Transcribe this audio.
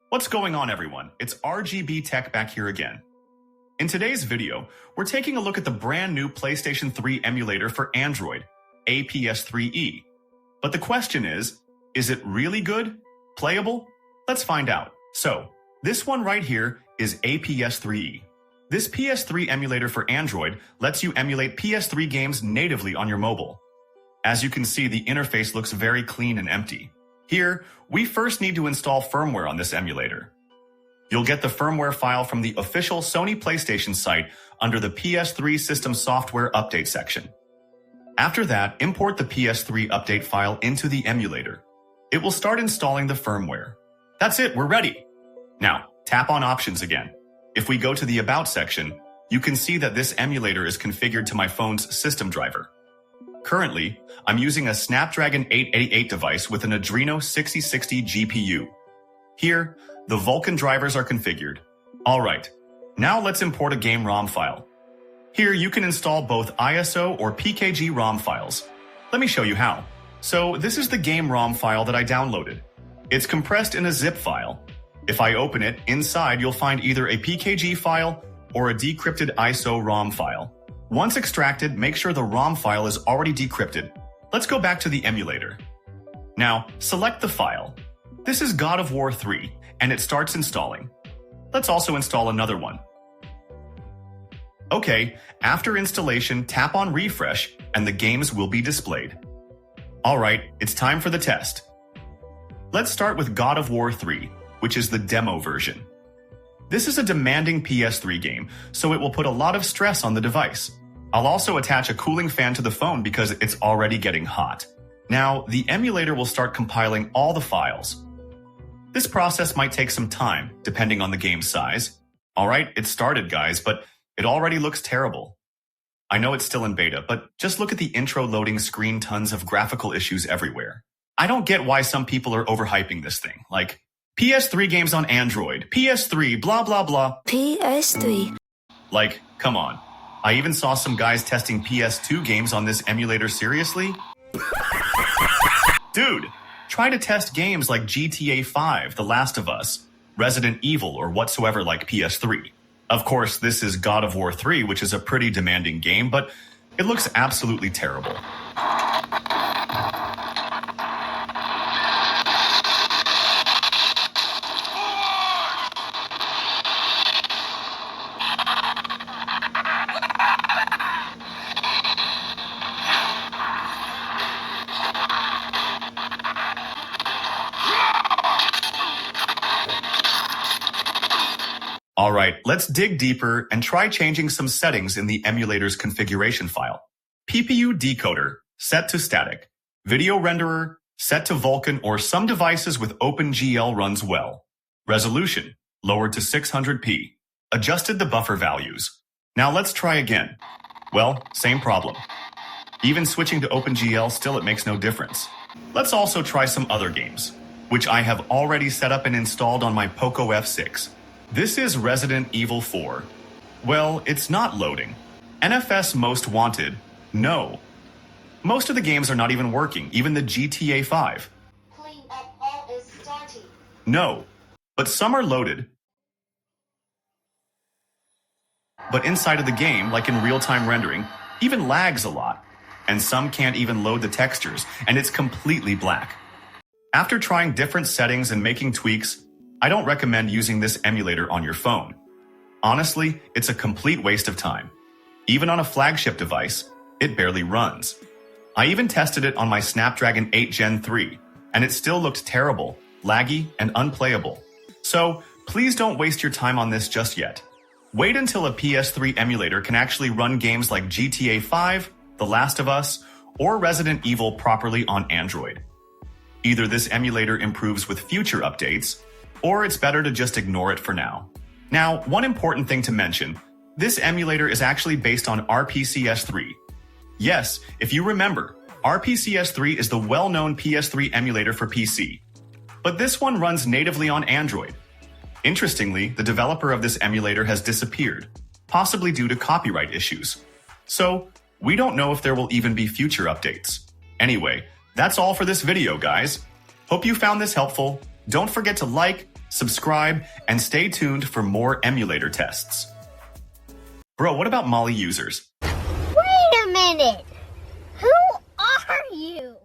What's going on, everyone? It's RGB Tech back here again. In today's video, we're taking a look at the brand new PlayStation 3 emulator for Android, APS3E. But the question is it really good? Playable? Let's find out. So, this one right here is APS3E. This PS3 emulator for Android lets you emulate PS3 games natively on your mobile. As you can see, the interface looks very clean and empty. Here, we first need to install firmware on this emulator. You'll get the firmware file from the official Sony PlayStation site under the PS3 System Software Update section. After that, import the PS3 Update file into the emulator. It will start installing the firmware. That's it, we're ready. Now, tap on Options again. If we go to the About section, you can see that this emulator is configured to my phone's system driver. Currently, I'm using a Snapdragon 888 device with an Adreno 6060 GPU. Here, the Vulkan drivers are configured. Alright, now let's import a game ROM file. Here you can install both ISO or PKG ROM files. Let me show you how. So this is the game ROM file that I downloaded. It's compressed in a zip file. If I open it, inside you'll find either a PKG file or a decrypted ISO ROM file. Once extracted, make sure the ROM file is already decrypted. Let's go back to the emulator. Now, select the file. This is God of War 3, and it starts installing. Let's also install another one. Okay, after installation, tap on refresh, and the games will be displayed. Alright, it's time for the test. Let's start with God of War 3, which is the demo version. This is a demanding PS3 game, so it will put a lot of stress on the device. I'll also attach a cooling fan to the phone because it's already getting hot. Now, the emulator will start compiling all the files. This process might take some time, depending on the game's size. Alright, it started, guys, but it already looks terrible. I know it's still in beta, but just look at the intro loading screen, tons of graphical issues everywhere. I don't get why some people are overhyping this thing, like, PS3 games on Android, PS3, blah blah blah. PS3. Like, come on. I even saw some guys testing PS2 games on this emulator, seriously? Dude, try to test games like GTA 5, The Last of Us, Resident Evil, or whatsoever like PS3. Of course, this is God of War 3, which is a pretty demanding game, but it looks absolutely terrible. Alright, let's dig deeper and try changing some settings in the emulator's configuration file. PPU decoder, set to static. Video renderer, set to Vulkan or some devices with OpenGL runs well. Resolution, lowered to 600p. Adjusted the buffer values. Now let's try again. Well, same problem. Even switching to OpenGL, still it makes no difference. Let's also try some other games, which I have already set up and installed on my Poco F6. This is Resident Evil 4. Well, it's not loading. NFS Most Wanted, no. Most of the games are not even working, even the GTA 5. Clean up all is starting. No, but some are loaded. But inside of the game, like in real-time rendering, even lags a lot. And some can't even load the textures, and it's completely black. After trying different settings and making tweaks, I don't recommend using this emulator on your phone. Honestly, it's a complete waste of time. Even on a flagship device, it barely runs. I even tested it on my Snapdragon 8 Gen 3, and it still looked terrible, laggy, and unplayable. So, please don't waste your time on this just yet. Wait until a PS3 emulator can actually run games like GTA 5, The Last of Us, or Resident Evil properly on Android. Either this emulator improves with future updates, or it's better to just ignore it for now. Now, one important thing to mention, this emulator is actually based on RPCS3. Yes, if you remember, RPCS3 is the well-known PS3 emulator for PC. But this one runs natively on Android. Interestingly, the developer of this emulator has disappeared, possibly due to copyright issues. So, we don't know if there will even be future updates. Anyway, that's all for this video, guys. Hope you found this helpful. Don't forget to like, subscribe, and stay tuned for more emulator tests. Bro, what about Molly users? Wait a minute! Who are you?